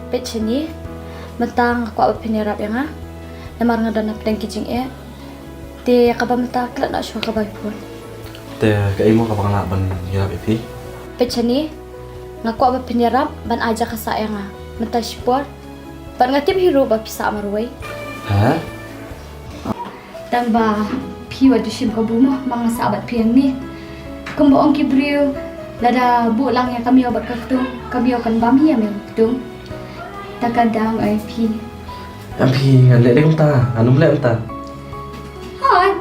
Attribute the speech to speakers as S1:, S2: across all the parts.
S1: Pecheni, matang aku apa penirap yang namar ngadan pedang kijing te kabamata klat nak syua kabay pun.
S2: Te kai mo kapang ban hirap ipi.
S1: Pecheni, ngaku apa penirap ban aja kasa yang mata sport. Ban ngatip hero ba pisa amarway.
S2: Ha?
S1: Dan ba piwa dushim kabumo mga sahabat piang ni. Kung boong kibriw lada bu lang yang kami obat katung, kami akan bami yang katung. Takadang ay pi.
S2: Ampi ngale deh ta, anum le ta.
S1: Hai,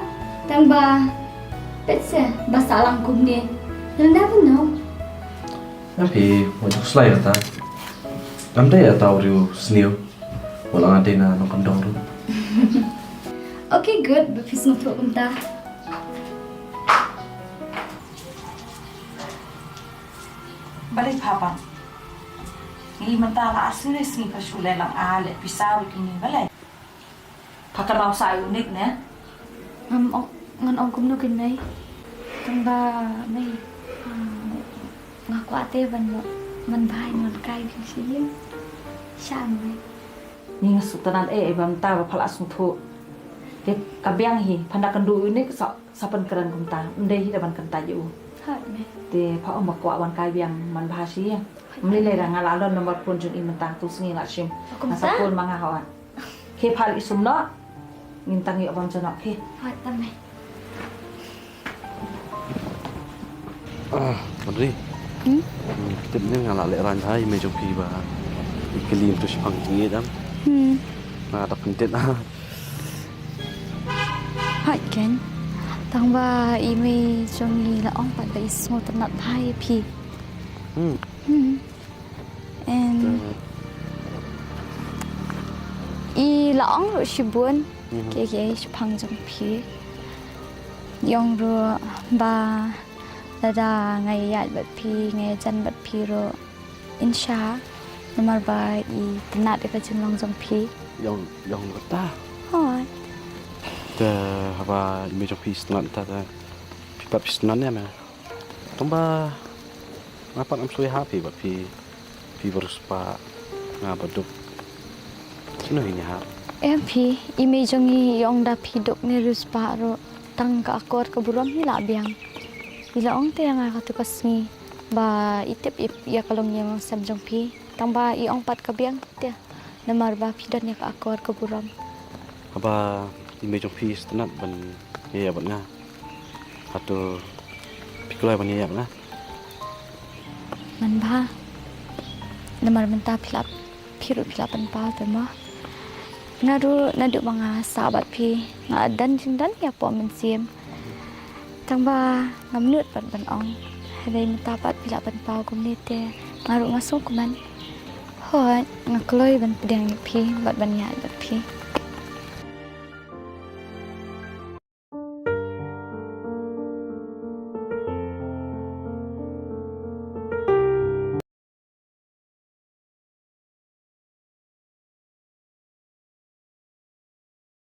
S1: dan ba petse basa lang kum ni. You never know.
S2: Ampi mo jok slay ta. Amde ya tau riu sniu. Wala ngade na no kandong ru.
S1: Okay, good. Bapis mo to unta.
S3: Balik papa. Ngi mentala asulis ngi pasule lang ale pisaw kini balay. Pakaraw sa unik ne.
S1: Ngan kum no kinay. Dan ba may ngaku ate ban mo man bahay man kay siya. Siya may.
S3: Ni ngasutanan ibang tawa pala asmutu. Dek kabyang hi pandakan du unik sa pankaran kumta. Ndai hi daban kanta ju.
S1: Hai may.
S3: Te pa umakwa wan kabyang man bahasi. Mlilay ra ngalalon nomor pun jun imenta tus ngi ngashim. Nasa pun mga hawan. Ke pal isum no. Ngintang yo ban janok ke.
S1: Hai tamay.
S2: Madri. Kita ni ngala le ran hai me jok pi ba. Ikelim tu sipang ngi dam. Na tak pentet
S1: Hai Ken. Tang ba imi jongi la ong pa ba ismo tanat hai pi. And I laong ro shibun ke shpang jong pi. Yong ro ba lada ngai yat bat pi ngai jan bat pi ro insha namar ba I tanat ka jong jong pi.
S2: Yang ta.
S1: Hai.
S2: Te haba me jok pi snan ta ta. Pi pa pi snan ya me. Tomba ngapa am so happy ba pi verus pa ngabaduk. Sino ini ha?
S1: MP imejongi yong da pidok ni ruspa ro tang ka akor ka buram ni labiang. Ila ong te nga ka tukas ni ba itip ya kalong yang samjong pi tang ba iong pat ka biang te namar ba pidan ya ka akor ka buram.
S2: Haba ime jok pi snan ban ya ban nga. Atau pikulai ban ya ban nga.
S1: Man ba namar menta pilap piru pilapan pa te ma. Nadu mga sahabat pi nga dan jindan ya po mensim. Tang ba ngamnut pat ban ong. Haday matapat pilapan pa kumnite ngaru ngasong kuman. Hoi ngakloy ban pedang pi bat ban ya bat pi.